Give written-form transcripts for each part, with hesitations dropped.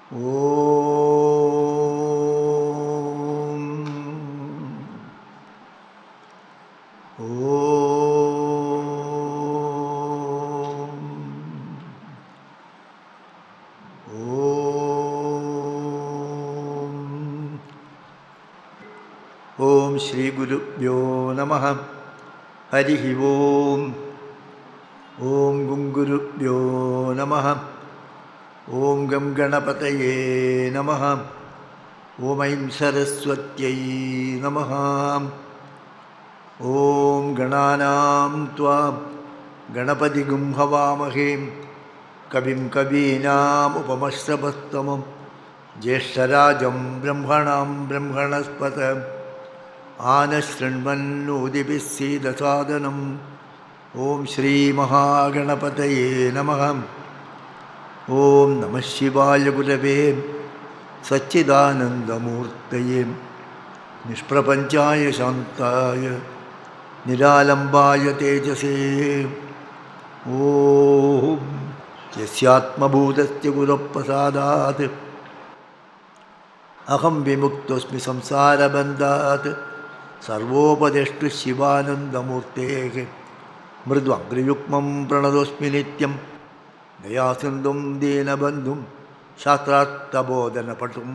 ഓം ഓം ഓം ശ്രീ ഗുരുഭ്യോ നമഃ. ഹരി ഓം. ഓം ഗുരുഭ്യോ നമഃ. ഓം ഗം ഗണപതയേ നമഃ. ഓം ഐം സരസ്വത്यै നമഃ. ഓം ഗണാനാം ത്വാം ഗണപതിഗും ഹവാമഹേ കവിം കവീനാം ഉപമശ്രവസ്തമം ജ്യേഷ്ഠരാജം ബ്രഹ്മണാം ബ്രഹ്മണസ്പത ആനശൃണ്വന്നോതിഭിः സീദസാദനം. ഓം ശ്രീ മഹാഗണപതയേ നമഃ. ഓം നമഃ ശിവായ ഗുരവേ സച്ചിദാനന്ദമൂർത്തയേ നിഷ്പ്രപഞ്ചായ ശാന്തായ നിരാലംബായ തേജസേ. ഓം യസ്യാത്മഭൂതസ്യ ഗുരുപ്രസാദാത് അഹം വിമുക്തോസ്മി സംസാരബന്ധാത്. സർവോപദേഷ്ടു ശിവാനന്ദമൂർത്തേഃ മൃദ്വംഗ്രിയുഗ്മം പ്രണതോസ്മി നിത്യം ദയാസിന്ധും ദീനബന്ധും ശാസ്ത്രാർത്ഥബോധനപടും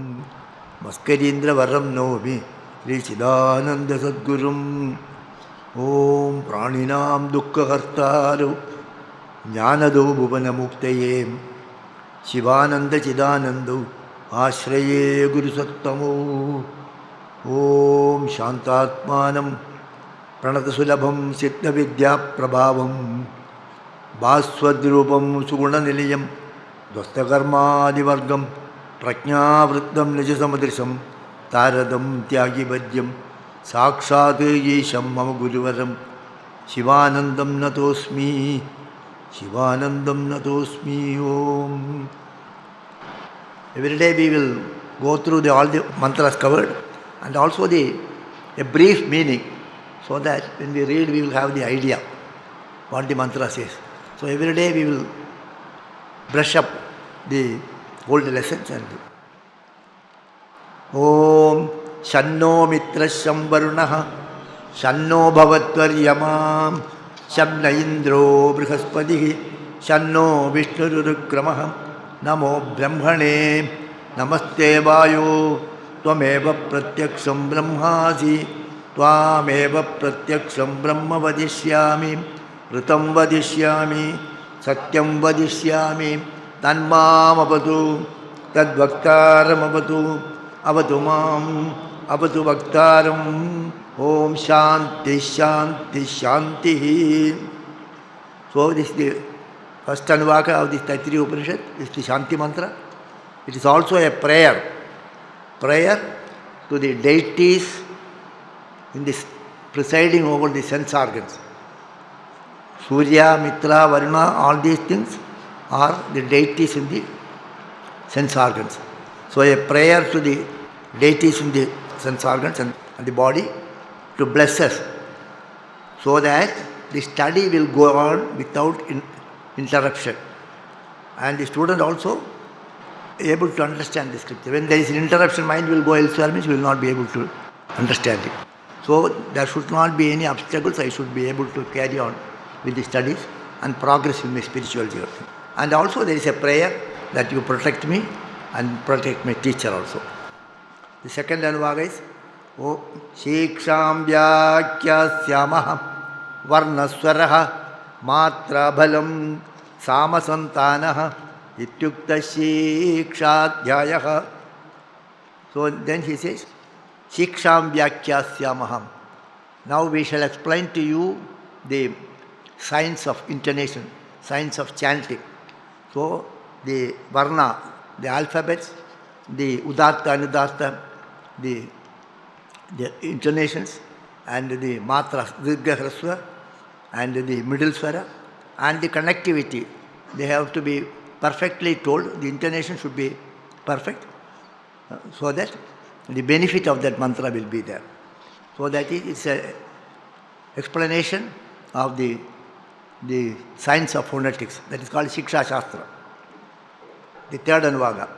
മസ്കരീന്ദ്രവരം നൗമി ശ്രീചിദാനന്ദസദ്ഗുരും. ഓം പ്രാണിനാം ദുഃഖഹർത്താരോ ജ്ഞാനദോ ഭുവനമുക്തയേ ശിവാനന്ദചിദാനന്ദോ ആശ്രയേ ഗുരുസത്തമോ. ഓം ശാന്താത്മാനം പ്രണതസുലഭം സിദ്ധവിദ്യാപ്രഭാവം ഭാസ്വദ്രൂപം സുഗുണനിലയം ധ്വസ്തകർമാദിവർഗം പ്രജ്ഞാവൃത്തം നിജസമദൃശം താരതം ത്യാഗിവദ്യം സാക്ഷാത് ഈശം മമ ഗുരുവരം ശിവാനന്ദം നതോസ്മി. ശിവാനന്ദം നതോസ്മി. ഓം. Every day we will go through all the mantras covered and also a brief meaning, so that when we read we will have the idea what the mantra says. So every day we will brush up the old lessons. And Om Shanno Mitrasham Varunah Shanno Bhavatvaryamam Shanna Indro Brihaspatihi Shanno Vishnurukramah Namo Brahmane Namaste Vayo Tvameva Pratyaksham Brahmasi Tvameva Pratyaksham Brahma Vadishyami Ritam Vadishyami Satyam Vadishyami Tanmam Avadu Tadvaktaram Avadu Avadu Mam Avadu Vaktaram. Om Shanti Shanti Shanti. So this is the first anuvaka of this Taittiriya Upanishad, is the Shanti mantra. It is also a prayer to the deities in this presiding over the sense organs. Surya, Mitra, Varuna, all these things are the deities in the sense organs. So a prayer to the deities in the sense organs and the body to bless us, so that the study will go on without interruption, and the student also able to understand the scripture. When there is an interruption, mind will go elsewhere, means we will not be able to understand it. So there should not be any obstacles. I should be able to carry on with the studies and progress in my spiritual journey. And also there is a prayer that you protect me and protect my teacher also. The second anuvaga is O Shiksham Vyakyasyamah Varnaswaraha Matra Bhalam Samasantanah Ityukta Shikshadhyayah. So then he says Shiksham Vyakyasyamaham. Now we shall explain to you the science of intonation, science of chanting. So the Varna, the alphabets, the Udatta, Anudatta, the intonations, and the Matras, Dirgha Hraswa, and the middle swara, and the connectivity. They have to be perfectly told. The intonation should be perfect, so that the benefit of that mantra will be there. So that it's an explanation of the science of phonetics. That is called Shiksha Shastra. The third Anuvaga.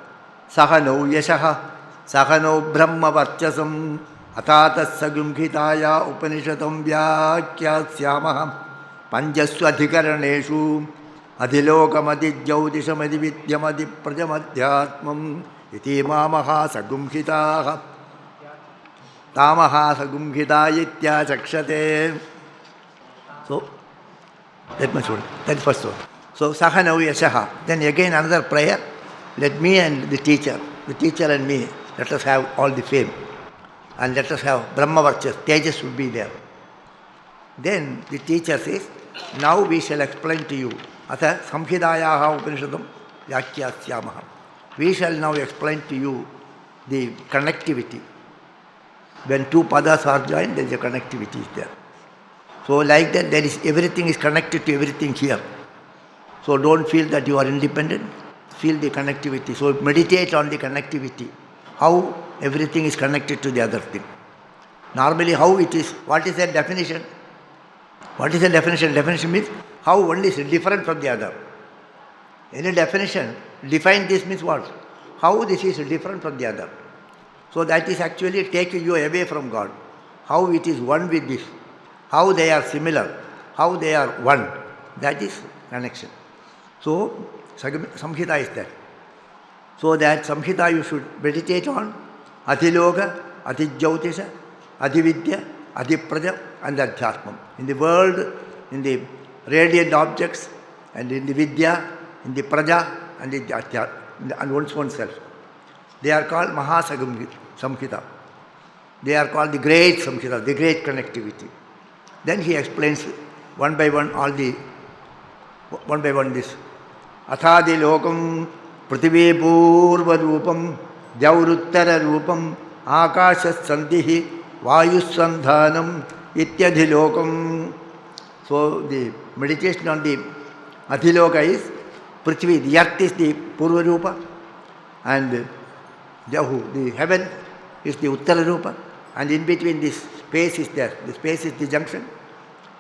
Sahanau yashaha sahanau brahma varchasam atatas sagumkhitaya upanishatam vyakyasyamaham panjaswadhikaraneshu adhilokamadijyaudishamadividyamadiprajamadhyatmam iti mamaha sagumkhitaha tamaha sagumkhitayitya chakshate. So, that much only. That is first one. So, sahanau yashaha. Then again another prayer. Let me and the teacher and me, let us have all the fame. And let us have Brahma Varchas, Tejas should be there. Then the teacher says, now we shall explain to you. Atha Samhidayaha Upanishadam Yakyasyamaha. We shall now explain to you the connectivity. When two padas are joined, there is a connectivity is there. So like that, everything is connected to everything here. So don't feel that you are independent. Feel the connectivity. So meditate on the connectivity. How everything is connected to the other thing. Normally how it is. What is the definition? What is the definition? Definition means how one is different from the other. Any definition, define this means what? How this is different from the other. So that is actually taking you away from God. How it is one with this. How they are similar. How they are one. That is connection. So Samhita is there. So that Samhita you should meditate on Adhiloka, Adhijyautisha, Adhividya, Adhipraja and Adhyatmam. In the world, in the radiant objects and in the Vidya, in the Praja and the Adhyat, and oneself. They are called Samhita. They are called the great Samhita, the great connectivity. Then he explains one by one this. Athadi lokam prithvi purva rupam jauruttara rupam akashas sandhihi vayus sandhanam ityadhi lokam. So the meditation on the adhiloka is prithvi, the earth is the purva rupa, and jahu, the heaven is the uttara rupa, and in between this space is there. The space is the junction,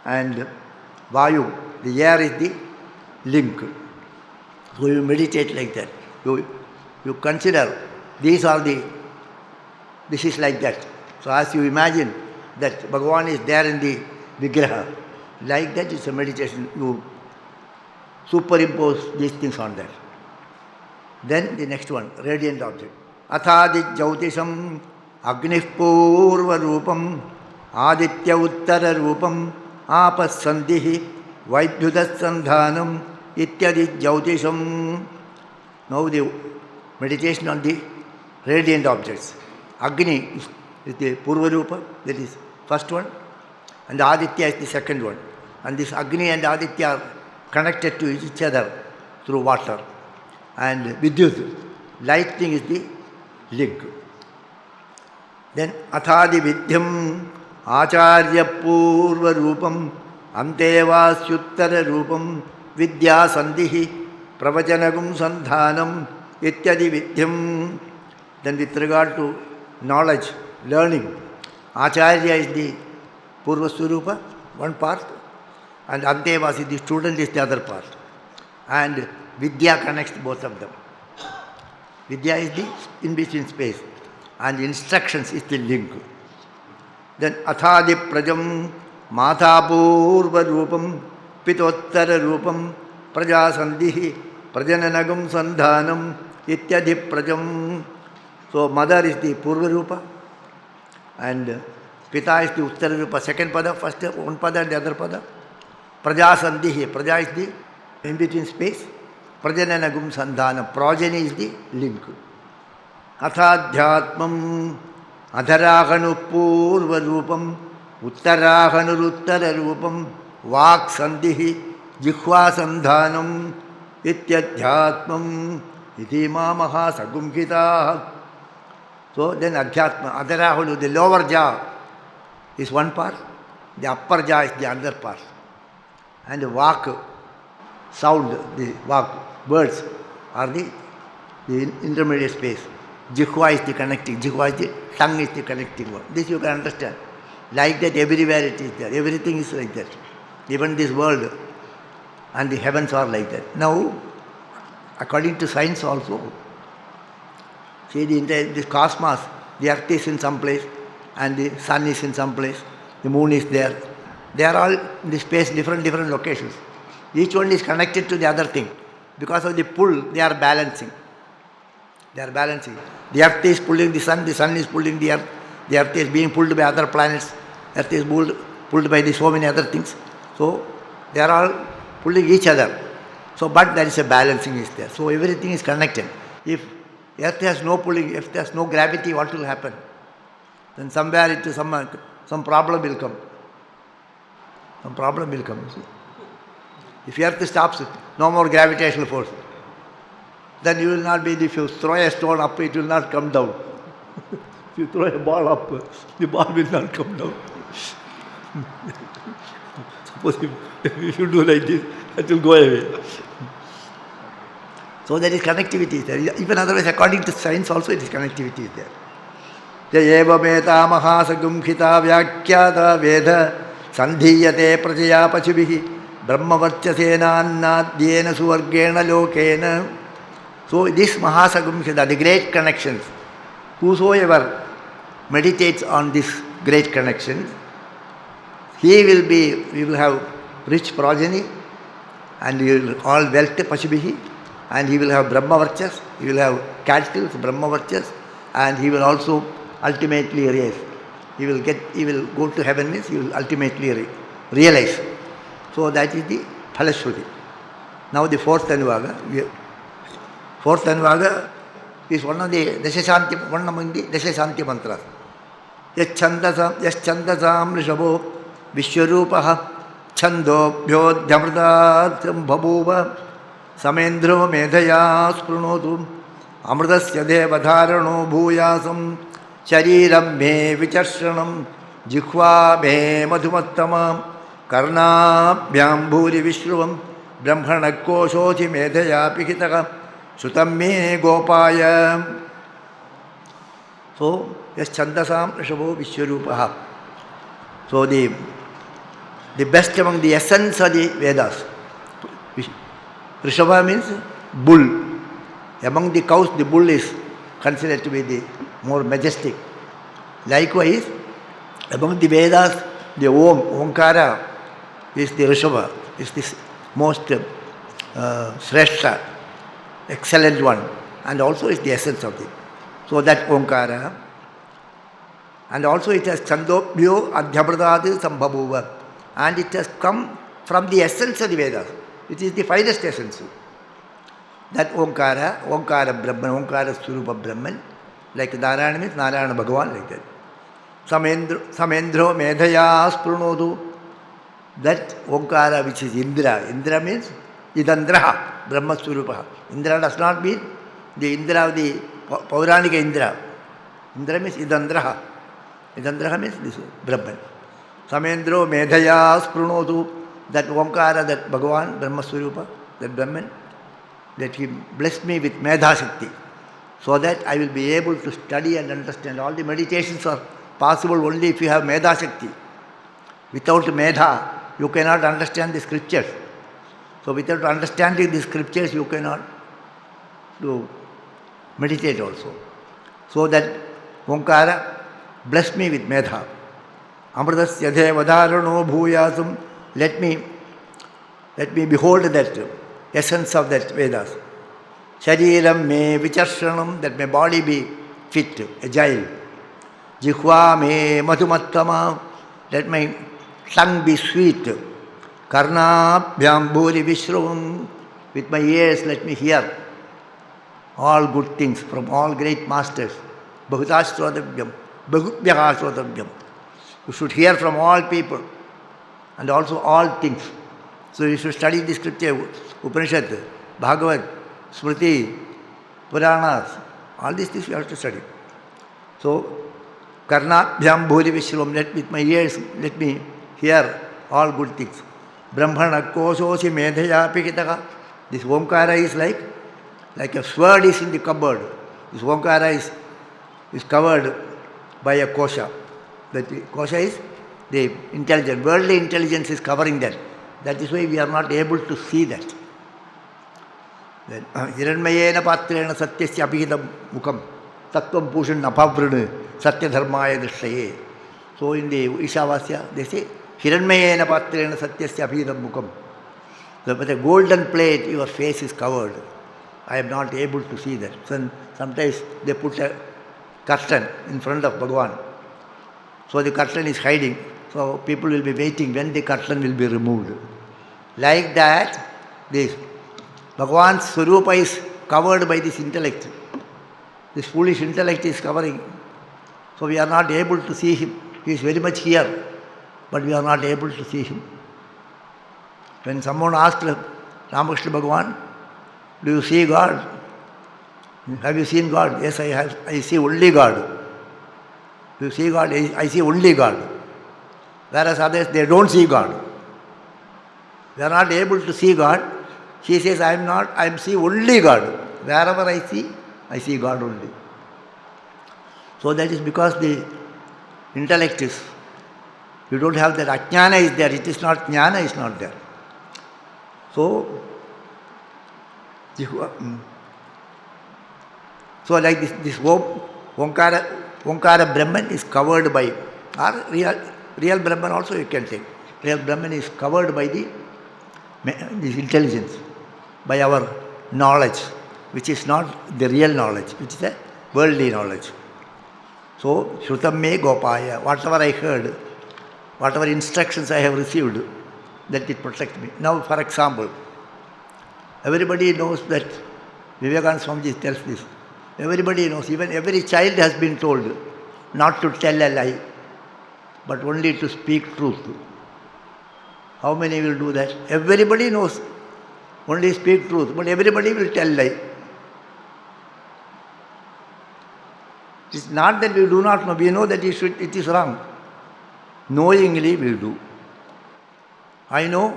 and vayu, the air is the link. So you meditate like that. You consider this is like that. So as you imagine that Bhagavan is there in the Vigraha, like that is a meditation. You superimpose these things on that. Then the next one, radiant object. Athadi Jautisham Agnif Purva Rupam Aditya Uttara Rupam Apas Sandhihi Vaidhudas Sandhanam Ityadi Jautisham. Now the meditation on the radiant objects. Agni is the Purva Rupa, that is first one, and Aditya is the second one. And this Agni and Aditya are connected to each other through water. And Vidyut, lightning is the link. Then Athadi Vidyam Acharya Purva Rupam Antevasyuttara Rupam Vidya Sandhihi Pravajanagum Sandhanam Ityadi Vidyam. Then with regard to knowledge, learning, Acharya is the Purva Swarupa, one part, and Antevas is the student is the other part. And Vidya connects both of them. Vidya is the in-between space, and instructions is the link. Then Athadi Prajam Mata Purva Rupam Pitottara Rupam Praja Sandhihi Prajananagam Sandhanam Ityadhi Prajam. So mother is the Purva Rupa and Pita is the Uttara Rupa, second pada, first one pada and the other pada. Praja Sandhihi, Praja is the in-between space. Prajananagam Sandhanam, progeny is the link. Athadhyatmam Adharahanu Purva Rupam Uttarahanuruttara Rupam Vak Sandhihi Jihva Sandhanam Ityadhyatmam Iti Mamaha Sagumkhita. So then Adhyatma, Adharahanu, the lower jaw is one part, the upper jaw is the other part. And the Vak, sound, the Vak, words are the intermediate space. Jihva is the connecting, Jihva is the tongue is the connecting one. This you can understand. Like that everywhere it is there. Everything is like that. Even this world and the heavens are like that. Now, according to science also, See, this cosmos, the earth is in some place, and the sun is in some place, the moon is there. They are all in the space, different locations. Each one is connected to the other thing. Because of the pull, they are balancing. They are balancing. The earth is pulling the sun is pulling the earth is being pulled by other planets, earth is pulled by so many other things. So, they are all pulling each other. So, but there is a balancing is there. So, everything is connected. If earth has no pulling, if there is no gravity, what will happen? Then somewhere some problem will come. Some problem will come. See? If earth stops, no more gravitational force. Then you will not be, if you throw a stone up, it will not come down. If you throw a ball up, the ball will not come down. Suppose if you do like this, it will go away. So there is connectivity there. Even otherwise, according to science also, it is connectivity there. Jayeva meta mahasagumkhita vyakyata veda sandhiyate prajaya pachubihi brahmavarchasena annadyena suvargena lokena. So this mahasagumkhita, the great connections, whosoever meditates on this great connections, we will have rich progeny, and he will all wealth pashubihi, and he will have brahmavarchas, he will have cattle, brahmavarchas, and he will also ultimately rise. He will go to heaven, means he will ultimately realize. So that is the Phalashruti. Now the fourth Anuvaga. Fourth Anuvaga is one among the Dashashanti mantras. Yaschandasam rishabho vishwarupaha chando bhyodhyamrtatham bhabuva samendro medhaya sprunotu amrtasya devadharano bhuyasam shariram me vicharshanam jikhva me madhumattamam karnabhyam bhuri vishruvam brahmanakoshothi medhaya pikitaka sutam me gopaya. So, yes, Chandasam Rishabho Vishwarupaha. So, the best among the essence of the Vedas. Rishabha means bull. Among the cows, the bull is considered to be the more majestic. Likewise, among the Vedas, the Omkara is the Rishabha, is the most Shrestha, excellent one, and also is the essence of it. So that Omkara, and also it has Chandobhyo Adhyabradadi Sambhabuva, and it has come from the essence of the Vedas. It is the finest essence. That Omkara Brahman, Omkara Surupa Brahman, like Narayana means Narayana Bhagavan, like that. Samendro Medhaya Sprunodu, that Omkara which is Indra. Indra means Idandraha, Brahma Surupa. Indra does not mean the Indra of the Pauranika Indra. Indra means Idandraha. Idandraha means this Brahman. Samendro Medhaya Sprunodu, that Omkara, that Bhagavan, Brahma Swarupa, that Brahman, that he blessed me with Medha Shakti, so that I will be able to study and understand. All the meditations are possible only if you have Medha Shakti. Without Medha, you cannot understand the scriptures. So without understanding the scriptures, you cannot do meditate also. So that Omkara bless me with Medha. Amritasya devadharano bhuyasam. Let me behold that essence of that Vedas. Shariram me vicharshanam, that my body be fit, agile. Jikhva me madhumattama, let my tongue be sweet. Karnabhyam bhuri vishravam, with my ears let me hear all good things from all great masters. Bahutashrodabhyam, bahubhyahashrodabhyam. You should hear from all people and also all things. So you should study the scripture, Upanishad, Bhagavad, Smriti, Puranas, all these things you have to study. So, Karnabhyam bhuri vishravam, with my ears let me hear all good things. Brahmana kososi medhaya pikitaka. This Omkara is like a sword is in the cupboard. This Omkara is covered by a kosha. That kosha is the intelligence, worldly intelligence is covering that. That is why we are not able to see that. Hiranmayena patrena satyasya abhidam mukham Tattvam Pushan Apavrin Satya Dharmaya Drishtaye. So in the Ishavasya, they say, Hiranmayena Patrena Satyasya Abhidam Mukam. So with a golden plate, your face is covered. I am not able to see that. So sometimes they put a curtain in front of Bhagavan. So the curtain is hiding. So people will be waiting when the curtain will be removed. Like that, this Bhagavan's Swarupa is covered by this intellect. This foolish intellect is covering. So we are not able to see him. He is very much here, but we are not able to see him. When someone asked Ramakrishna Bhagavan, do you see God? Have you seen God? Yes, I have. I see only God. Do you see God? I see only God. Whereas others, they don't see God. They are not able to see God. He says, I see only God. Wherever I see God only. So that is because the intellect is, you don't have that. Ajnana is there. It is not, jnana is not there. So like this Omkara Brahman is covered by, or real Brahman also you can take. Real Brahman is covered by this intelligence, by our knowledge, which is not the real knowledge, which is a worldly knowledge. So, Shrutam me Gopaya, whatever I heard, whatever instructions I have received, that it protects me. Now, for example, everybody knows that Vivekananda Swami tells this. Everybody knows, even every child has been told not to tell a lie, but only to speak truth. How many will do that? Everybody knows, only speak truth, but everybody will tell lie. It's not that we do not know, we know that it is wrong. Knowingly we do. I know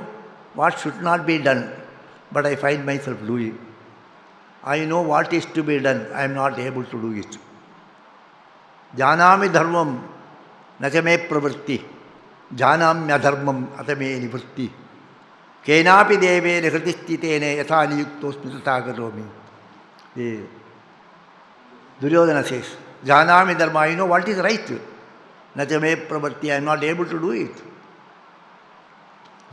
what should not be done, but I find myself doing. I know what is to be done, I am not able to do it. Janami dharmam nachame pravritti, janamya dharmam atame nivritti, kenapi deve nihritistitene yatha niyuktosmi tatha karomi. Duryodhana says, Janami dharma, I know what is right. Nachame pravritti, I am not able to do it.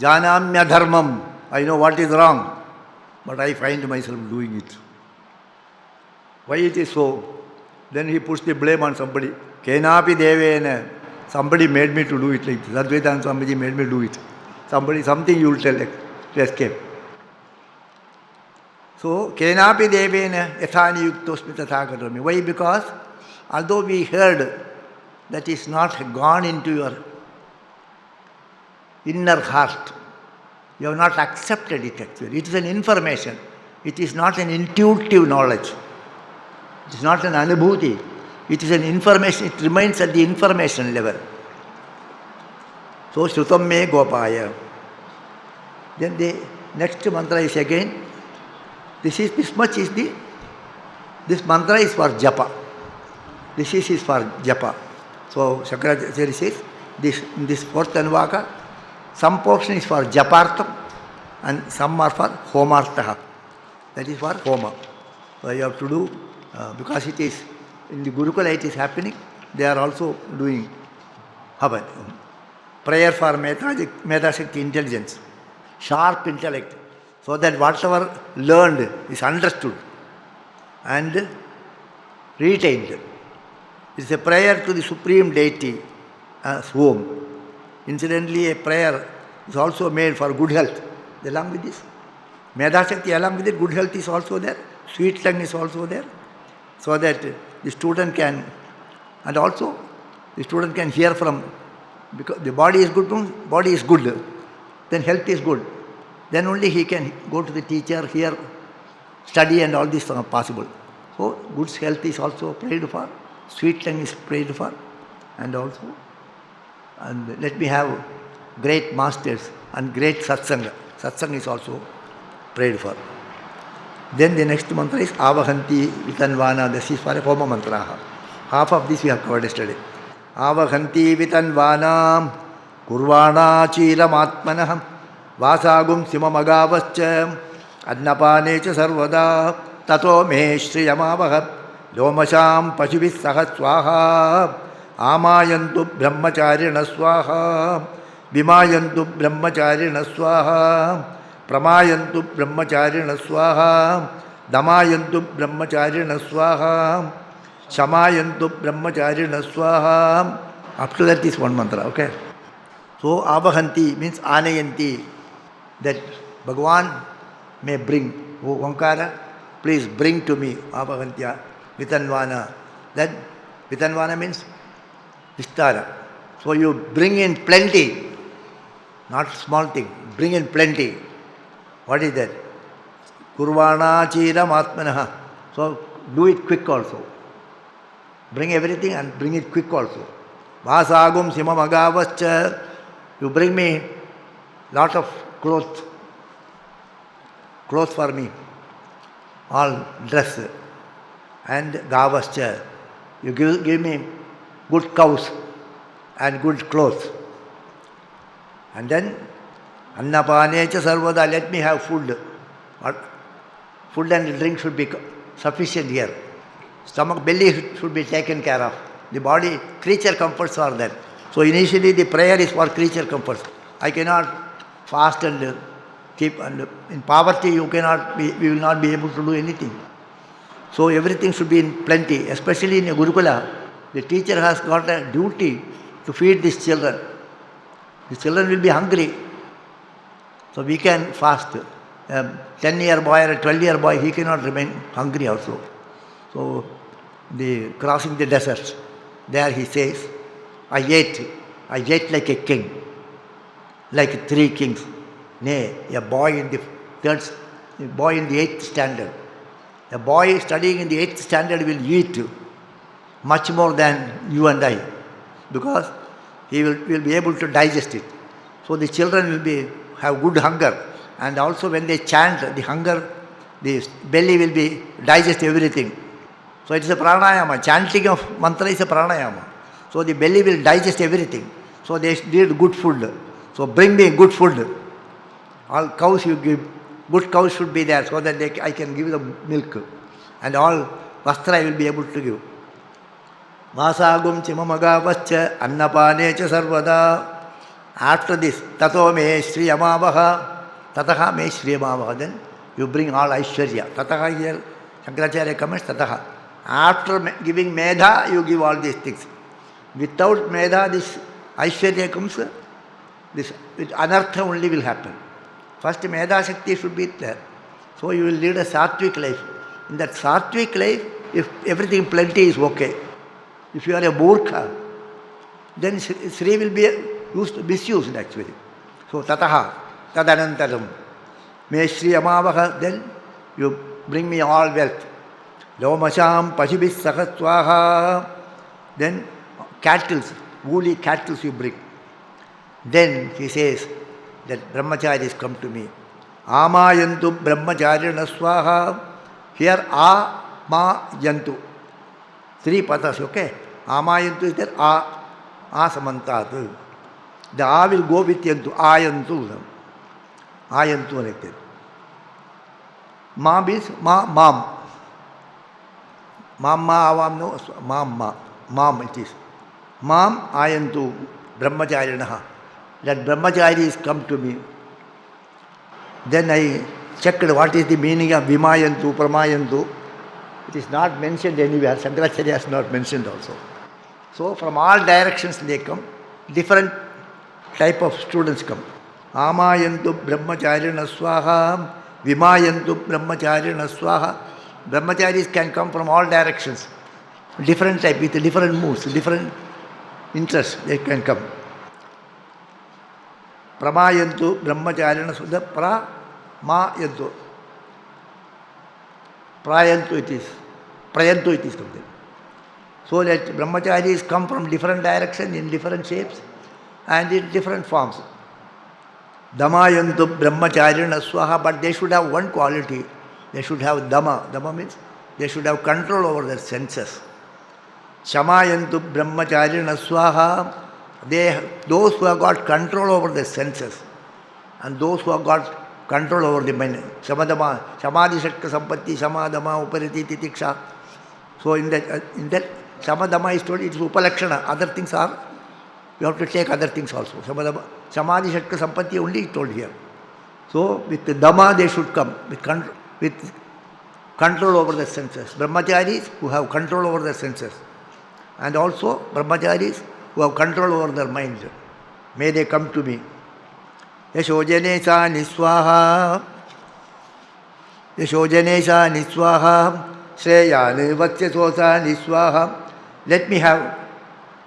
Janamya dharmam, I know what is wrong, but I find myself doing it. Why it is so? Then he puts the blame on somebody. Kenapi devena, somebody made me to do it like this. Advaita Swamiji made me do it. Something you will tell to escape. So, kenapi devena yathani yuktosmi tatha karomi. Why? Because although we heard, that is not gone into your inner heart. You have not accepted it actually. It is an information. It is not an intuitive knowledge. It is not an anubhuti. It is an information. It remains at the information level. So, Shrutam me Gopaya. Then the next mantra is again, this mantra is for japa. This is for japa. So, Shankaracharya says, this fourth anvaka, some portion is for japartham and some are for homartha. That is for homa. So, you have to do, because it is, in the Gurukula it is happening, they are also doing havan. Prayer for Medashakti intelligence, sharp intellect, so that whatever learned is understood and retained. It is a prayer to the Supreme Deity as home. Incidentally, a prayer is also made for good health. Along with this, Medashakti, along with it, good health is also there, sweet tongue is also there, so that the student can, and also the student can hear from, because the body is good, then health is good. Then only he can go to the teacher, hear, study, and all this are possible. So, good health is also prayed for, sweet tongue is prayed for, and let me have great masters and great satsanga. Satsanga is also prayed for. Then the next mantra is Avahanti Vitanvana. This is for a Homa mantra. Half of this we have covered yesterday. Avahanti Vitanvanam Kurvana Chilamatmanaham Vasagum Simamagavascha Adnapane cha Sarvada Tato Me Shriyamavaham Lomasham Pashubis Saha Swaha Amayantu Brahmacharina Swaha Vimayantu Brahmacharina Swaha Pramayantu Brahmacharina Swaha Damayantu Brahmacharina Swaha Shamayantu Brahmacharina Swaha. Up to that is one mantra, okay? So Avahanti means Anayanti, that Bhagavan may bring. Oh Onkara, please bring to me Avahantya Vitanvana. Then Vitanvana means Vistara. So you bring in plenty, not small thing, bring in plenty. What is that? Kurvana Chiram Atmanaha. So do it quick also. Bring everything and bring it quick also. Vasagum Simamagavascha. You bring me lot of clothes for me, all dress, and Gavascha. You give me good cows and good clothes. And then Annapanecha Sarvada, let me have food. Food and drink should be sufficient here. Stomach, belly should be taken care of. The body, creature comforts are there. So initially the prayer is for creature comforts. I cannot fast and keep, and in poverty we will not be able to do anything. So everything should be in plenty, especially in a Gurukula. The teacher has got a duty to feed these children. The children will be hungry. So we can fast. A 10-year boy or a 12-year boy, he cannot remain hungry also. So crossing the desert, there he says, I ate like a king, like 3 kings. Nay, a boy in the 8th standard. A boy studying in the 8th standard will eat much more than you and I, because he will be able to digest it. So the children will have good hunger, and also when they chant, the belly will digest everything. So it is a pranayama. Chanting of mantra is a pranayama. So the belly will digest everything. So they need good food. So bring me good food. All cows you give, good cows should be there so that I can give them milk. And all vastra I will be able to give. Vasagum chimamagavascha annapanecha sarvada. After this, tato me shriyamavaha, tataha me shriyamavaha. Then you bring all aishwarya. Tataha here, Shankaracharya comments, tataha. After giving medha, you give all these things. Without medha, this aishwarya comes, this anartha only will happen. First, medha shakti should be there. So you will lead a sattvic life. In that sattvic life, if everything plenty is okay. If you are a murkha, then Sri will be misused actually. So tataha, tadanantaram, me Shri amavaha, then you bring me all wealth. Lomasham pashibis sakaswaha, then cattle, woolly cattle you bring. Then he says that brahmacharis come to me. Amayantu brahmacharina swaha. Here a, ma, yantu. 3 pathas, okay? Amayantu is there, a samantat. The a will go with yantu, ayantu. Ayantu like that. Ma means mam. Mamma avam no, mamma. Mam it is. Mam ayantu brahmacharinaha. That brahmacharis come to me. Then I checked what is the meaning of vimayantu, pramayantu. It is not mentioned anywhere. Shankaracharya has not mentioned also. So from all directions they come. Different type of students come. Amayantu brahmacharina swaha, vimayantu brahmacharina swaha. Brahmacharis can come from all directions. Different type, with different moods, different interests they can come. Pramayantu brahmacharina swaha, pramayantu. Prayantu it is. Prayantu it is something. So that brahmacharis come from different directions, in different shapes and in different forms. Damayantu brahmacharina swaha, but they should have one quality. They should have dama. Dama means they should have control over their senses. Shamayantu brahmacharina swaha. Those who have got control over their senses and those who have got control over the mind. Samadhi shatka sampatti, samadama, upariti, titiksha. So in that Samadhamma is told it is Upalakshana. Other things are, you have to take other things also. Samadhi Shatka Sampatti only is told here. So with the Dhamma they should come, with control over the senses. Brahmacharis who have control over their senses. And also Brahmacharis who have control over their mind. May they come to me. Yashojanesha niswaha. Yashojanesha niswaha. Shreyane vatsyasosa niswaha. Let me have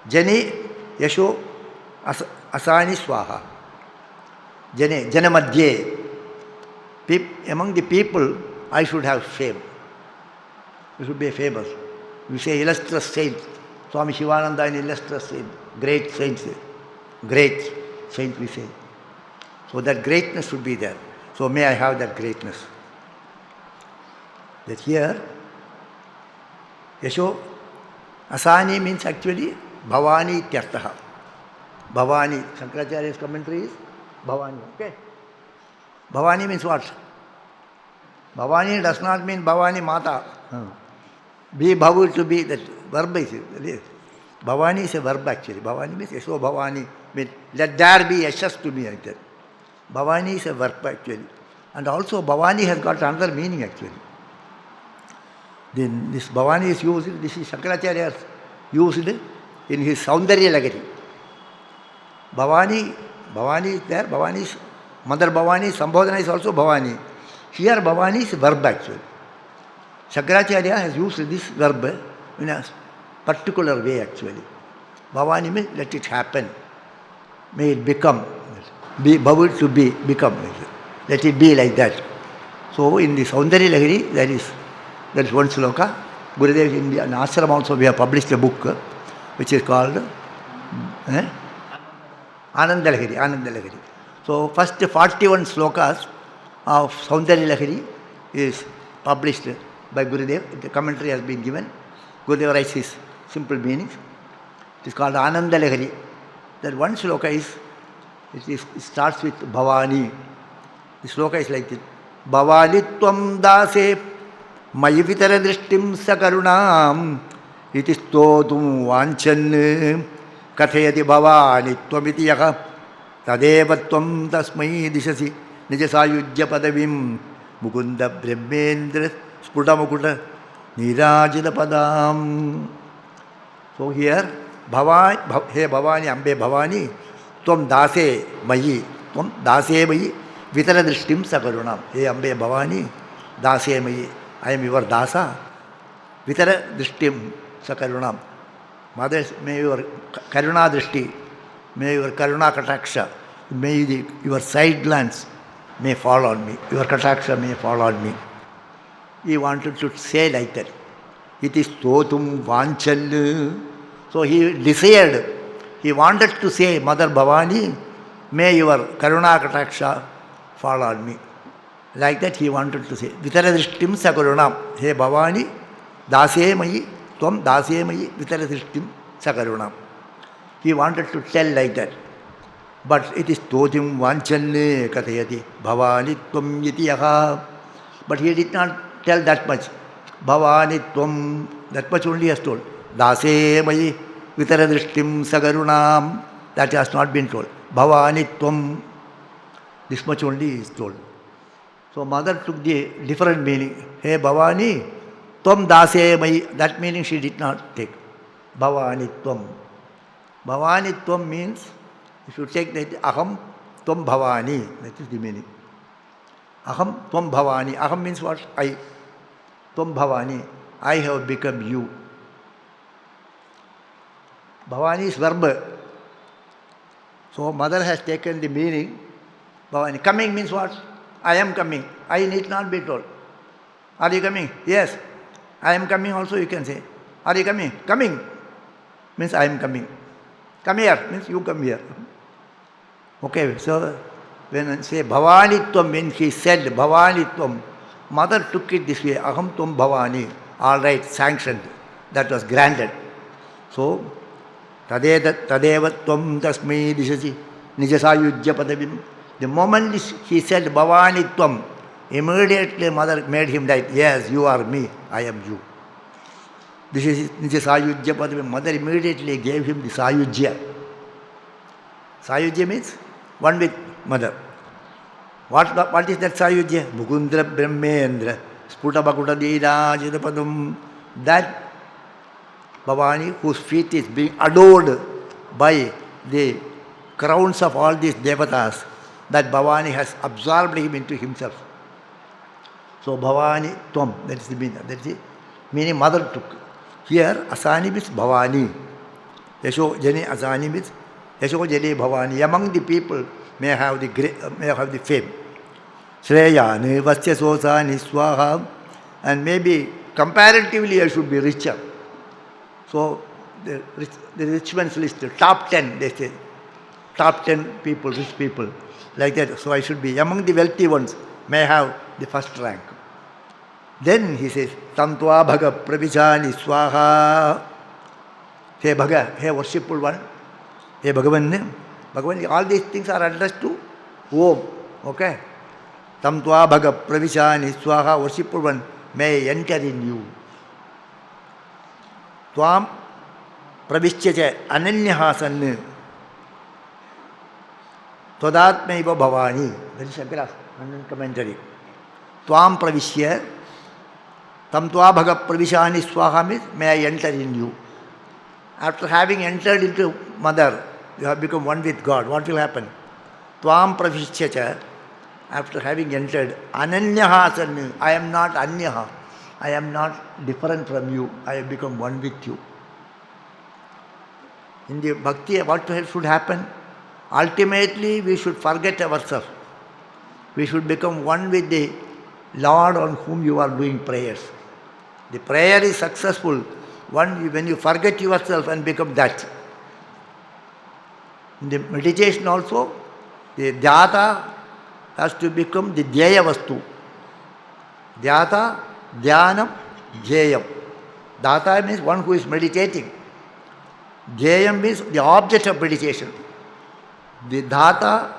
Jani, Yasho, Asani swaha. Jane, Janamadhye. Among the people, I should have fame. You should be famous. We say illustrious saint. Swami Shivananda, an illustrious saint. Great saint. Great saint, we say. So that greatness should be there. So may I have that greatness. That here, Yasho, Asani means actually Bhavani Tyartaha. Bhavani, Shankaracharya's commentary is Bhavani. Okay? Bhavani means what? Bhavani does not mean Bhavani Mata. Be Bhavu to be, that verb is it. Bhavani is a verb actually. Bhavani means Yasho Bhavani. Means let there be Yashas to me like that. Bhavani is a verb actually. And also Bhavani has got another meaning actually. Then this Bhavani is used, this is Shankaracharya used in his Saundarya Lagari. Bhavani is there, Bhavani is Mother Bhavani, Sambodhana is also Bhavani. Here Bhavani is a verb actually. Shankaracharya has used this verb in a particular way actually. Bhavani means let it happen. May it become. Be Bhavu to be, become. Let it be like that. So in the Saundarya Lagari, that is one sloka. Gurudev in the ashram also we have published a book which is called Anandalagari. So first 41 slokas of Saundarya Lagari is published by Gurudev. The commentary has been given. Gurudev writes his simple meanings. It is called Anandalagari. That one sloka it starts with Bhavani. The sloka is like this. Bhavani tvam dase mayi vitara drishtim sakarunam iti stotum vanchan kathayati bhavani tvamiti yaka tadeva tvam tasmai dishasi nijasayujya padavim mukunda brahmendra sputamukuta nirajita padam. So here, Bhavani, hey Bhavani, Ambe Bhavani, tvam dase mayi, vitara drishtim sakarunam. Hey Ambe Bhavani, dase mayi, I am your dasa. Vitara drishtim sakarunam. Mother, may your karuna drishti, may your karuna kataksha, may your side glance may fall on me, your kataksha may fall on me. He wanted to say like that. It is totum vanchal. So he desired, he wanted to say, Mother Bhavani, may your karuna kataksha fall on me. Like that he wanted to say. Vitara drishtim sakarunam. Hey Bhavani, dase mayi, tvam dase mayi, vitara drishtim sakarunam. He wanted to tell like that. But it is totim vanchanne kathayati Bhavani tvam yiti yaha. But he did not tell that much. Bhavani tvam, that much only he has told. Dase mayi vitara drishtim sakarunam. That has not been told. Bhavani tvam, this much only is told. So mother took the different meaning. Hey Bhavani, tvam dase mayi. That meaning she did not take. Bhavani tvam. Bhavani tvam means, if you take that, aham tvam bhavani. That is the meaning. Aham tvam bhavani. Aham means what? I. Tvam bhavani. I have become you. Bhavani is verb. So mother has taken the meaning. Bhavani. Coming means what? I am coming. I need not be told. Are you coming? Yes. I am coming also you can say. Are you coming? Coming means I am coming. Come here means you come here. Okay, so when I say Bhavanitvam, when he said Bhavanitvam, mother took it this way, Aham Tvam Bhavani. All right, sanctioned. That was granted. So, Tadeva Tvam Tasmai Dishasi Nijasayujya Padavim. The moment he said Bhavanitvam, immediately mother made him like, yes, you are me, I am you. This is Sayujya, but the mother immediately gave him the Sayujya. Sayujya means one with mother. What is that Sayujya? Mukundra Brahmendra, Sputa Bakuta Dira Jidapadum. That Bhavani, whose feet is being adored by the crowns of all these devatas, that Bhavani has absorbed him into himself. So Bhavani Tvam, that is the meaning. That is the meaning mother took. Here Asani means Bhavani. Yasho Jani Asani means Yasho Jani Bhavani. Among the people may have the fame. Shreyani Vasya Sosani Swaha, and maybe comparatively I should be richer. So the rich man's list, the top 10, they say. Top 10 people, rich people, like that. So I should be among the wealthy ones, may have the first rank. Then he says, Tantva Bhaga Pravichani Swaha. Hey Bhaga, hey worshipful one. Hey Bhagavan, all these things are addressed to Om. Okay? Tamtva Bhaga Pravichani Swaha, worshipful one, may enter in you. Tvam Pravishyacha Ananyahasan Tvadatmaiva Bhavani. That is Shankara's commentary. Tvam Pravishya Tamtva Bhaga Pravishani Swaha means may I enter in you. After having entered into mother, you have become one with God. What will happen? Tvam Pravishyacha, after having entered, Ananyahasan, I am not Anyaha. I am not different from you. I have become one with you. In the bhakti, what should happen? Ultimately, we should forget ourselves. We should become one with the Lord on whom you are doing prayers. The prayer is successful when you forget yourself and become that. In the meditation also, the dhyata has to become the dhyaya vastu. Dhyata, dhyanam, dhyayam. Dhyata means one who is meditating. Dhyayam means the object of meditation. The dhyata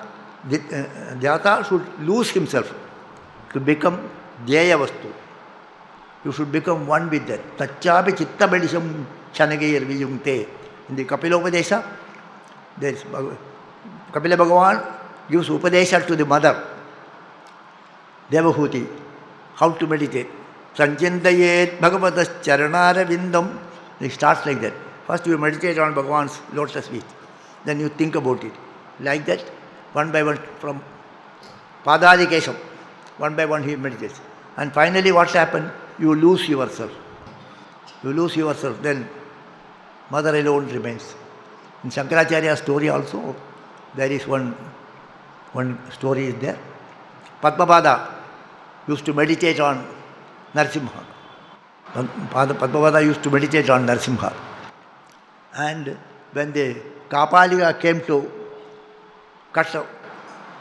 should lose himself to become dhyaya vastu. You should become one with that. Tachapi chitta bedisham chanagayar vijungte. In the Kapilopadesha, there is Kapila Bhagavan gives Upadesha to the mother, Devahuti, how to meditate. Sanchintayet Bhagavatas Charanara Vindam. It starts like that. First you meditate on Bhagavan's lotus feet. Then you think about it. Like that, one by one, from Padadi Kesham, one by one he meditates. And finally what happens? You lose yourself. You lose yourself, then mother alone remains. In Shankaracharya's story also, there is one story is there. Padmapada used to meditate on Narasimha. Padmapada used to meditate on Narasimha. And when the Kapalika came to cut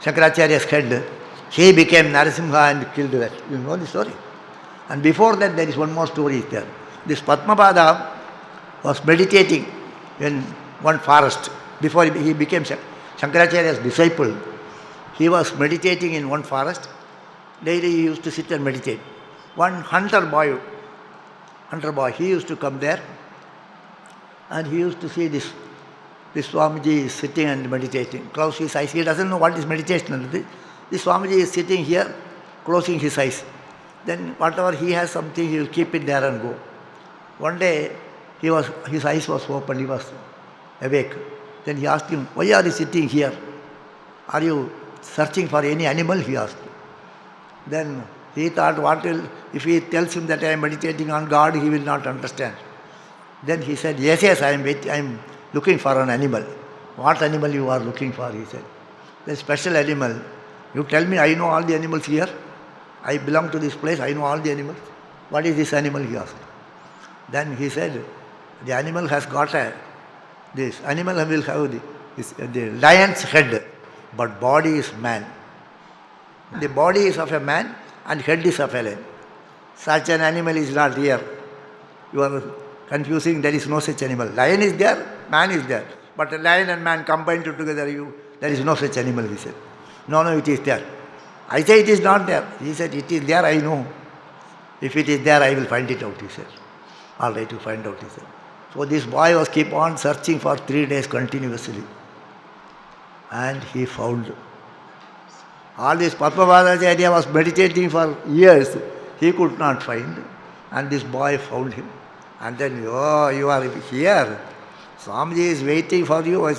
Shankaracharya's head, he became Narasimha and killed that. You know the story. And before that there is one more story there. This Padmapada was meditating in one forest. Before he became Shankaracharya's disciple, he was meditating in one forest. Daily he used to sit and meditate. One hunter boy, he used to come there and he used to see this Swamiji is sitting and meditating. Close his eyes. He doesn't know what is meditation. This Swamiji is sitting here, closing his eyes. Then whatever he has something, he will keep it there and go. One day, his eyes was open, he was awake. Then he asked him, why are you sitting here? Are you searching for any animal? He asked. Then he thought, if he tells him that I am meditating on God, he will not understand. Then he said, yes, I am looking for an animal. What animal you are looking for? He said. The special animal. You tell me, I know all the animals here. I belong to this place, I know all the animals. What is this animal? He asked. Then he said, the animal has got this animal will have the lion's head, but body is man. The body is of a man and head is of a lion. Such an animal is not here. You are confusing, there is no such animal. Lion is there, man is there. But a lion and man combined together, there is no such animal, he said. No, it is there. I say it is not there. He said, it is there, I know. If it is there, I will find it out, he said. All right, you find out, he said. So this boy was keep on searching for 3 days continuously. And he found. All this Padmanabhanandaji was meditating for years. He could not find. And this boy found him. And then, oh, you are here. Swamiji is waiting for you.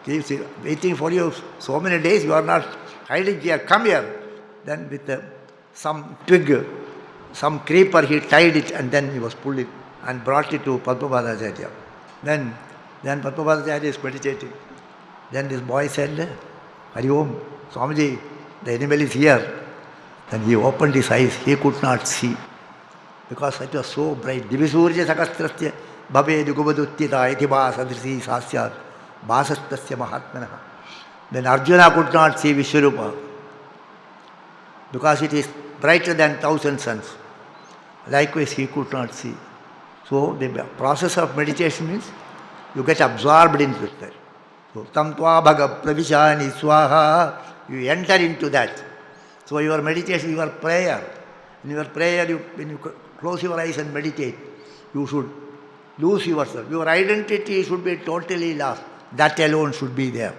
Keeps waiting for you so many days. You are not hiding here. Come here. Then with some twig, some creeper, he tied it and then he was pulling and brought it to Padmanabhanandaji. Then Padmanabhanandaji is meditating. Then this boy said, Hari Om, Swamiji, the animal is here. Then he opened his eyes. He could not see because it was so bright. Divisurya sakastrasya bhavedu gubaduttita itibha sadrisi sasyat bhasastasya mahatmanaha. Then Arjuna could not see Vishwarupa because it is brighter than 1,000 suns. Likewise, he could not see. So the process of meditation means you get absorbed into it. So tam tva bhaga pravishani swaha, you enter into that. So your meditation, your prayer, in your prayer, when you close your eyes and meditate, you should lose yourself. Your identity should be totally lost. That alone should be there.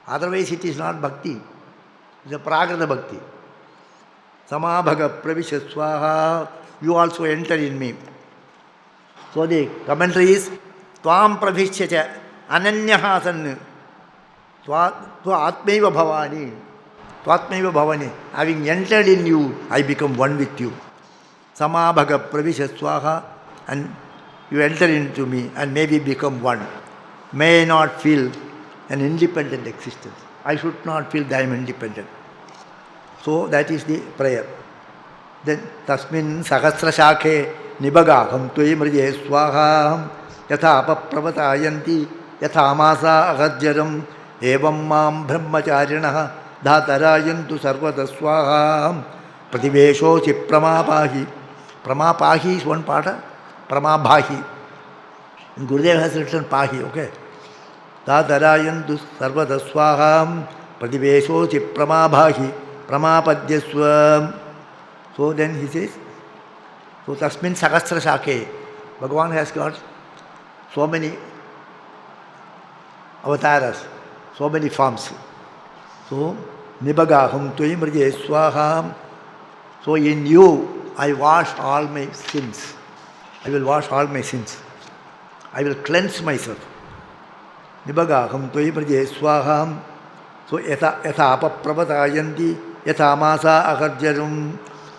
Otherwise it is not bhakti. It is a prakrata bhakti. Samabhaga pravisha swaha, you also enter in me. So the commentary is, Tvam pravishya ananyaha san tva atmaiva bhavani. Tvatmaiva bhavani. Having entered in you, I become one with you. Samabhaga pravisha swaha, and you enter into me and maybe become one. May not feel an independent existence. I should not feel that I am independent. So that is the prayer. Then tasmin sahasra shakhe nibagaham tvai mrije swaham yatha apapravatayanti yatha amasa agarjaram evam mam brahmacharinaha dhatarayantu sarvata swaham prativeshochi pramapahi. Pramapahi is one part. Pramabhahi. Gurudev has written Pahi, okay? Dhatarayantu sarvata swaham prativeshochi pramabhahi pramapadyaswam. So then he says, so tasmin sahasra shake. Bhagavan has got so many avatars, so many forms. So, nibagaham tvai mrije swaham. So in you, I wash all my sins. I will wash all my sins. I will cleanse myself. Nibagaham tvai mrije swaham. So yatha apapravatayanti yatha amasa agarjarum.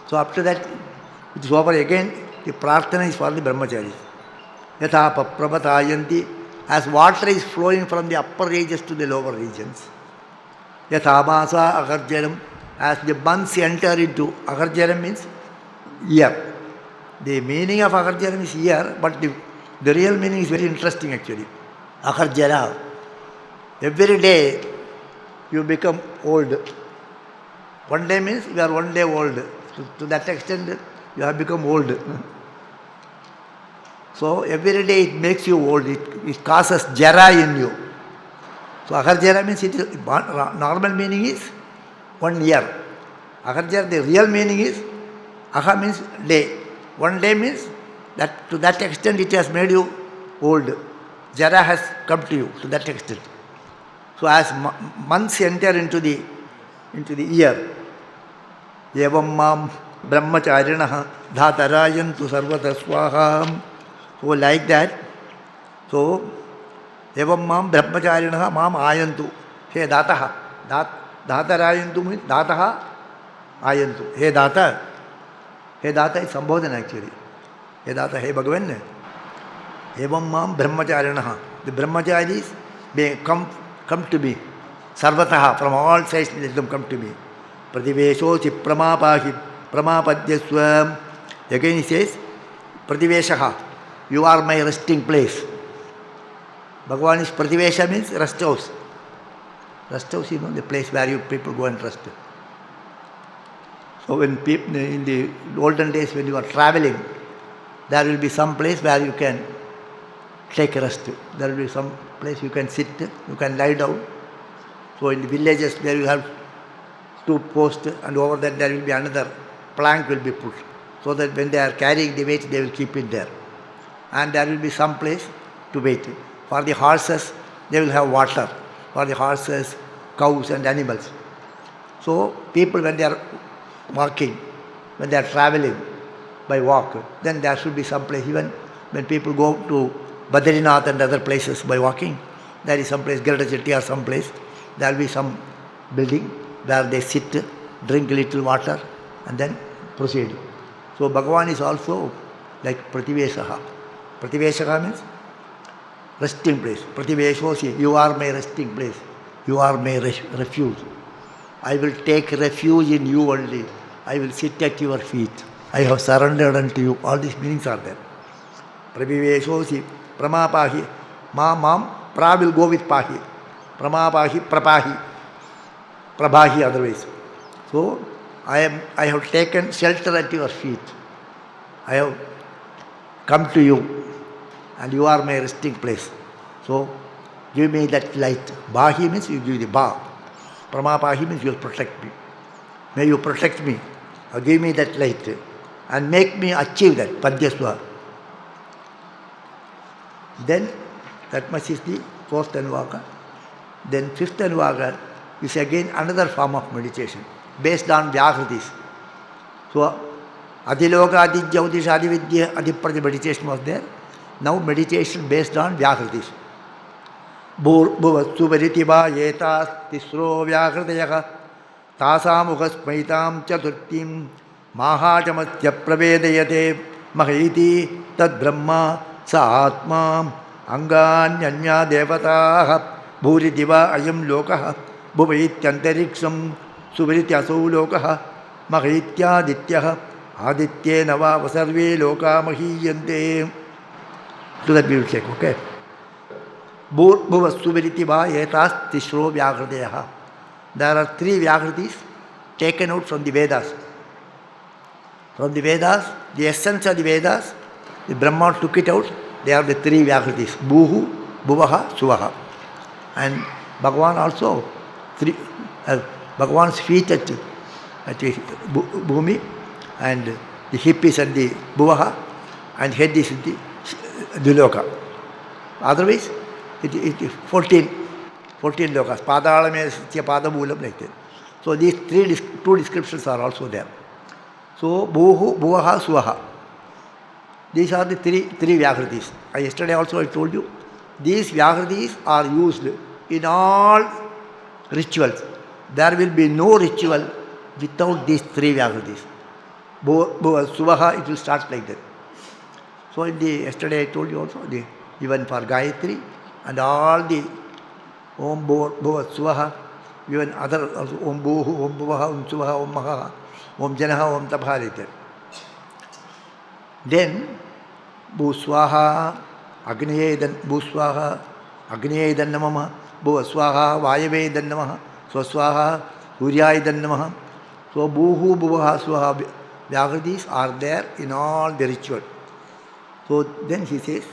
So after that, it is over again. The prarthana is for the brahmacharis. Yatha apapravatayanti, as water is flowing from the upper regions to the lower regions. Yatha amasa agarjaram, as the months enter into, agarjaram means year. The meaning of agarjaram is year, but the real meaning is very interesting actually. Agarjara. Every day you become old. One day means you are one day old. To that extent you have become old. So every day it makes you old. It causes jara in you. So agarjara means it is, normal meaning is 1 year. Agarjara, the real meaning is, aha means day. 1 day means that to that extent it has made you old. Jara has come to you to that extent. So as months enter into the year, evam mam brahmacharinaha dhatarayantu sarvata swaham. So like that, so evam mam brahmacharinaha mam ayantu. He dataha. Dhatarayantu means dataha ayantu. He data. He data is sambodhana actually. He data, he Bhagavan. Evam mam brahmacharinaha. The brahmacharis may come to me. Sarvataha, from all sides let them come to me. Prativeshochi pramapahi pramapadyaswam. Again he says, Prativeshaha, you are my resting place. Bhagavan is Prativesha means rest house. Rest house, you know, the place where you people go and rest. So when people, in the olden days when you are traveling, there will be some place where you can take rest. There will be some place you can sit, you can lie down. So in the villages there you have 2 posts, and over that there will be another plank will be put, so that when they are carrying the weight they will keep it there. and there will be some place to wait. For the horses, they will have water. For the horses, cows and animals. So people when they are walking, when they are traveling by walk, then there should be some place. Even when people go to Badrinath and other places by walking, there is some place, Garuda or some place, there will be some building where they sit, drink a little water and then proceed. So Bhagavan is also like Prativeshaha. Prativeshaha means resting place. Prativeshosi, you are my resting place. You are my refuge. I will take refuge in you only. I will sit at your feet. I have surrendered unto you. All these meanings are there. Praviveshosi, Pramapahi, Mam, Pra will go with Pahi. Pramapahi, Prapahi. Prabhahi otherwise. So I have taken shelter at your feet. I have come to you and you are my resting place. So give me that light. Bahi means you give the Ba. Pramapahi means you will protect me. May you protect me. Or give me that light and make me achieve that. Padyaswa. Then that much is the fourth Anuvaka. Then fifth Anuvaka is again another form of meditation based on Vyakritis. So Adiloka, Adijyautisha, Adividya, Adiprati meditation was there. Now meditation based on Vyakritis. Bhuvasuvaritiba yetas tisro Vyakritayaka tasamukhasmaitam chaturtim mahajamatya pravedayate mahiti tad brahma sa atma anganyanya devataha bhuridiva ayam lokaha bhuvaityantariksam suvarityaso lokaha mahityaadityaha aditye nava vasarve loka mahiyante. So that we will check, okay? Bhuvasuvaritiba yetas tisro Vyakridayaha. There are three Vyakritis taken out from the Vedas. From the Vedas, the essence of the Vedas, the Brahma took it out. They are the three Vyakritis. Bhuhu, Bhuvaha, Suvaha. And Bhagavan also, Bhagavan's feet at the Bhumi, and the hip is at the Bhuvaha, and head is at the Duloka. Otherwise, it is 14 lokas. Padala means Padamulam like that. So these two descriptions are also there. So Bhuhu, Bhuvaha, Suvaha. These are the three Vyakritis. Yesterday also I told you, these Vyakritis are used in all rituals. There will be no ritual without these three Vyakritis. Suvaha, it will start like that. So yesterday I told you also, even for Gayatri and all the Om Bhuva Suvaha, even other also Om Bhuhu, Om Bhuvaha, Om Suvaha, Om Maha, Om Janaha, Om Tapha like that. Then Bhuswaha, Agniyedan, Bhuswaha, Agniyedan Namaha, Bhuswaha, Vayavedan Namaha, Swaswaha, Suryayedan Namaha. So Bhuhu, Bhuvaha, Swaha, Vyakritis are there in all the ritual. So then he says,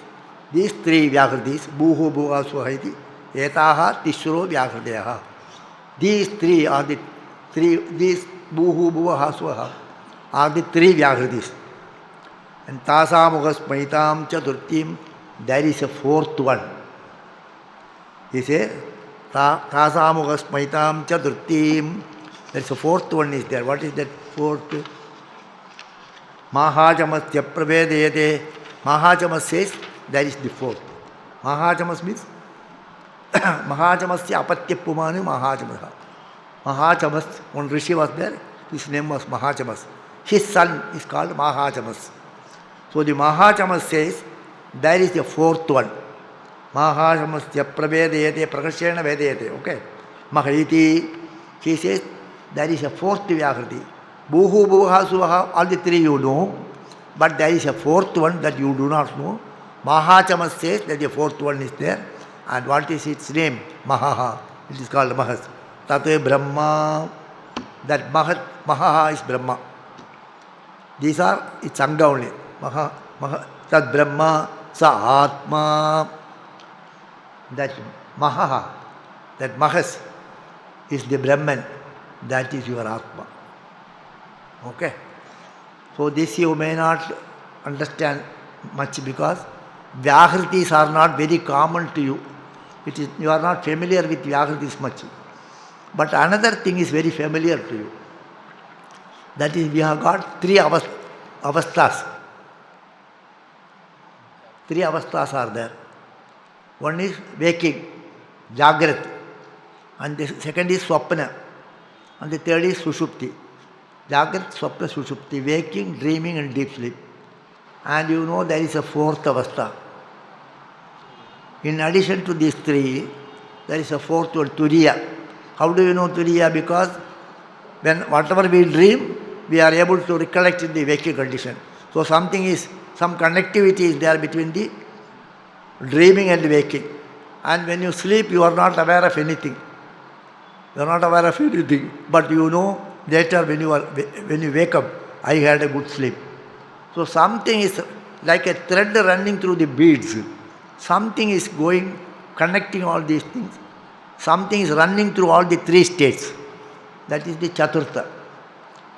these three Vyakritis, Bhuhu, Bhuvaha, Swaha, Etaha, Tisro, Vyakridayaha. These three are the three, these Bhuhu, Bhuvaha, Swaha are the three Vyakritis. And Tasamukhasmaitam Chaturtim, there is a fourth one. He says, Tasamukhasmaitam Chaturtim, there is a fourth one is there. What is that fourth? Mahajamasya pravedayate. Mahajamas says, there is the fourth. Mahajamas means, Mahajamasya apatya pumanu Mahajamas. Mahajamas, one rishi was there, his name was Mahajamas. His son is called Mahajamas. So the Mahajamas says, there is the fourth one. Mahajamasya pravedayate prakashena vedayate. Okay. Mahiti, he says, there is a fourth Vyakriti. Bhuhu, Bhuvaha, Suvaha, all the three you know. But there is a fourth one that you do not know. Mahachamas says that the fourth one is there. And what is its name? Mahaha. It is called Mahas. Tatve Brahma. That Mahaha is Brahma. These are its Anga only. Tat Brahma, Sa Atma. That Mahaha, that Mahas is the Brahman. That is your Atma. Okay. So this you may not understand much because Vyakritis are not very common to you. You are not familiar with Vyakritis much. But another thing is very familiar to you. That is, we have got three avasthas. Three avasthas are there. One is waking, Jagrat, and the second is Swapna, and the third is Sushupti. Jagrat, Swapna, Sushupti, waking, dreaming and deep sleep. And you know there is a fourth avastha. In addition to these three, there is a fourth one, Turiya. How do you know Turiya? Because when whatever we dream, we are able to recollect in the waking condition. So some connectivity is there between the dreaming and waking. And when you sleep, you are not aware of anything. You are not aware of anything. But you know later when you wake up, I had a good sleep. So something is like a thread running through the beads. Something is going, connecting all these things. Something is running through all the three states. That is the Chaturtha.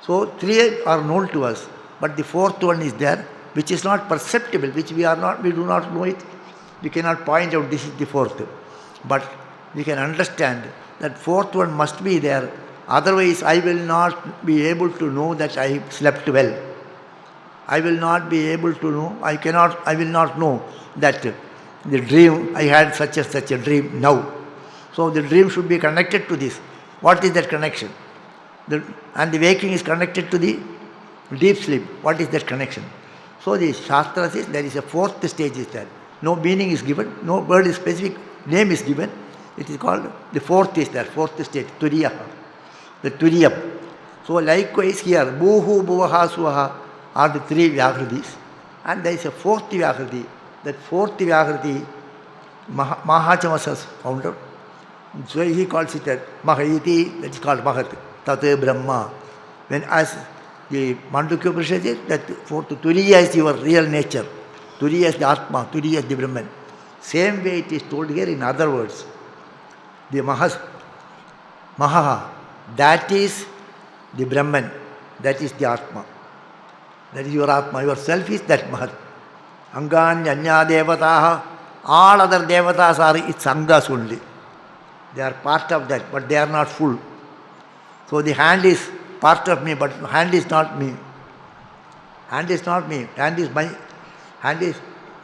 So three are known to us, but the fourth one is there, which is not perceptible, which we do not know it. We cannot point out this is the fourth. But we can understand that fourth one must be there. Otherwise, I will not be able to know that I slept well. I will not be able to know, I will not know that the dream, I had such a dream now. So the dream should be connected to this. What is that connection? And the waking is connected to the deep sleep. What is that connection? So the Shastra says there is a fourth stage is there. No meaning is given, no word is specific, name is given. It is called, the fourth is there, fourth stage, Turiya. The Turiyam. So likewise here, Bhuhu, Bhuvaha, Suvaha are the three Vyakritis. And there is a fourth Vyakriti. That fourth Vyakriti, Mahachamasa has found out. So he calls it Mahayiti, that is called Mahat, Tate Brahma. When as the Mandukya Upanishad says, that fourth Turiya is your real nature. Turiya is the Atma, Turiya is the Brahman. Same way it is told here in other words. The Maha, that is the Brahman, that is the Atma. That is your Atma, yourself is that Mahat. Anganya Devataha, all other Devatas are its Angas only. They are part of that, but they are not full. So the hand is part of me, but hand is not me. Hand is not me. Hand is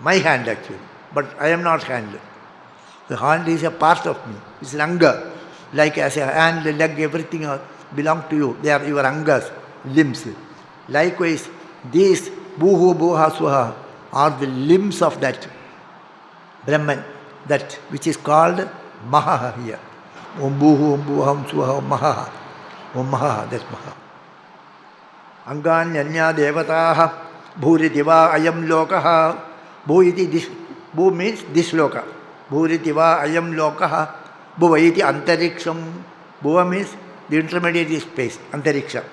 my hand actually, but I am not hand. The hand is a part of me. It's an anga. Like as a hand, leg, everything belong to you. They are your angas, limbs. Likewise, these Bhuhu, Bhuha, Swaha are the limbs of that Brahman, that which is called Maha here. Om Bhuhu, Om Bhuham, Swaha, Om Maha. Om Maha, that's Maha. Anganyanya Devataha, Bhuritiva Ayam Lokaha. Bhu means this loka. Bhuritiva Ayam Lokaha. Bhuva iti Antariksham. Bhuva means the intermediate space, Antariksha.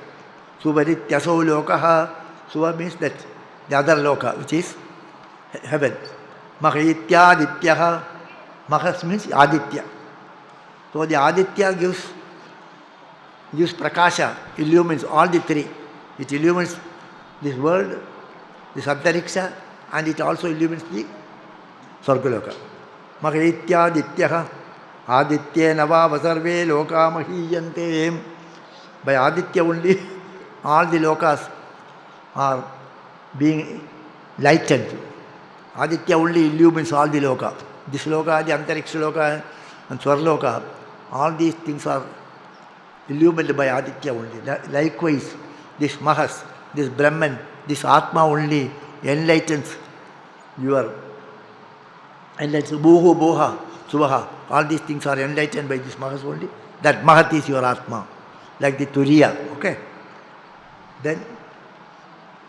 Suvarityaso Lokaha. Suva means that the other loka, which is heaven. Mahaityadityaha. Mahas means Aditya. So the Aditya gives prakasha, illumines all the three. It illumines this world, this Antariksha, and it also illumines the Sargaloka. Mahaityadityaha. Aditya Nava Vasarve Loka Mahiyante. By Aditya only, all the lokas are being lightened. Aditya only illumines all the loka. This loka, the Antariksha loka and Swarloka, all these things are illumined by Aditya only. Likewise, this Mahas, this Brahman, this Atma only enlightens Bhuhu, Bhoha, Suvaha. All these things are enlightened by this Mahas only. That Mahat is your Atma, like the Turiya. Okay? Then,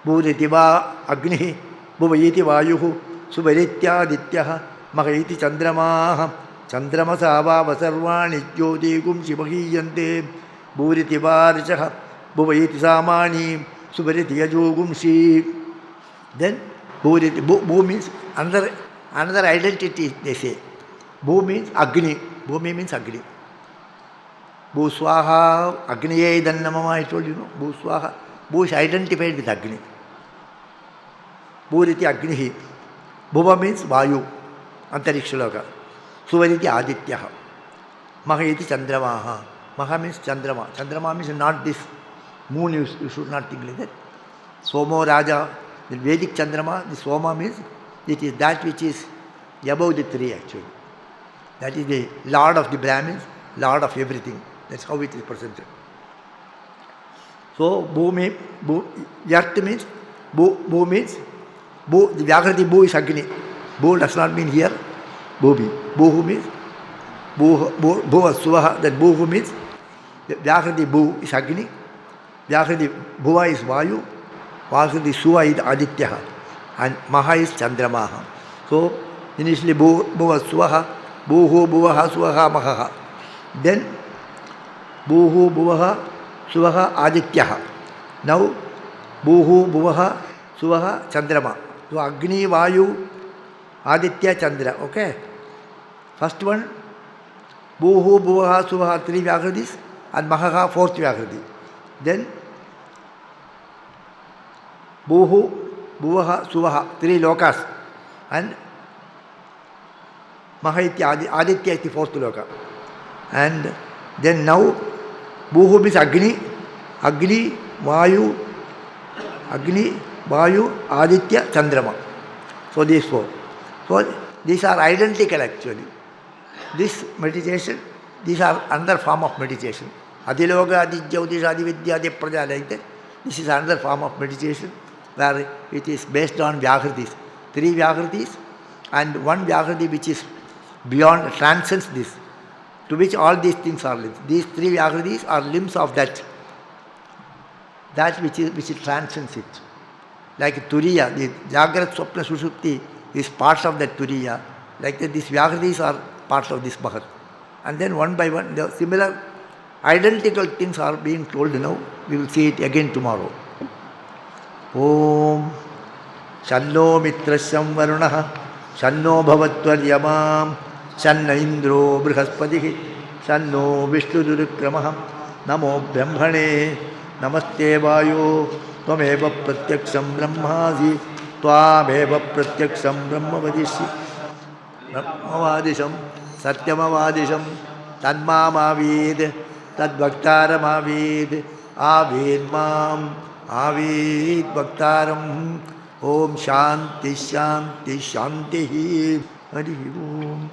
Bhuritiva Agni, Bhuvayiti Vayuhu, Suvaritya Dityaha, Mahayiti Chandramaha, Chandramasava Vasarvani Jyotigum Shivahiyante, Bhuritiva Richaha, Bhuvayiti Samani, Suvariti Yajogum Shi. Then, Bhu means another identity, they say. Bhu means Agni. Bhumi means Agni. Bhu Swaha, Agniye Dannamama, I told you, no? Bhu Swaha. Bhu is identified with Agni. Bhuriti Agnihi. Bhuva means Vayu, Antarikshaloka. Suvar iti Adityaha. Maha iti Chandramaha. Maha means Chandrama. Chandrama means not this moon, you should not think like that. Somo Raja, the Vedic Chandrama, the Soma means it is that which is above the three actually. That is the Lord of the Brahmins, Lord of everything. That's how it is presented. So, Bhumi, Yart means, Bhu means, the Vyakriti Bhu is Agni. Bhu does not mean here, Bhubi. Bhu means, Bhuva Suvaha, that Bhu means, Vyakriti Bhu is Agni, Vyakriti Bhuva is Vayu, Vyakriti Suva is Adityaha, and Maha is Chandramaha. So, initially Bhuva Suvaha, Bhuhu Bhuvaha Suvaha Mahaha. Then, Bhuhu Bhuvaha Suvaha Adityaha. Now, Bhuhu Bhuvaha Suvaha Chandrama. So, Agni, Vayu, Aditya, Chandra. Okay? First one, Bhuhu Bhuvaha Suvaha, 3 Vyakritis, and Mahaha, 4th Vyakriti. Then, Bhuhu Bhuvaha Suvaha, 3 Lokas, and Mahaitya, Aditya is the 4th Loka. And then now, Bhuhu means Agni, Vayu, Aditya, Chandrama. So these 4. So these are identical actually. This meditation, these are another form of meditation. Adiloga, Adijyautisha, Adividya, Adipraja, like that. This is another form of meditation where it is based on Vyakritis. 3 Vyakritis and 1 Vyakriti which is beyond, transcends this, to which all these things are limbs. These 3 Vyakritis are limbs of that which transcends it. Like Turiya, the Jagrat Swapna Sushupti is part of that Turiya. Like that, these Vyakritis are part of this Mahat. And then one by one, the similar, identical things are being told now. We will see it again tomorrow. Om Shanno Mitrasam Varunaha Shanno Bhavatvaryamam Shanna Indro Brihaspatihi Shanno Vishnudurukramaha Namo Brahmane Namaste Vayo Tvameva Pratyaksham Brahmasi Tvameva Pratyaksham Brahmavadishi Brahmavadisham Satyamavadisham Tadmamavid Tadbhaktaramavid Avid Mam Avid Bhaktaram Om Shanti Shanti Shanti Hari Om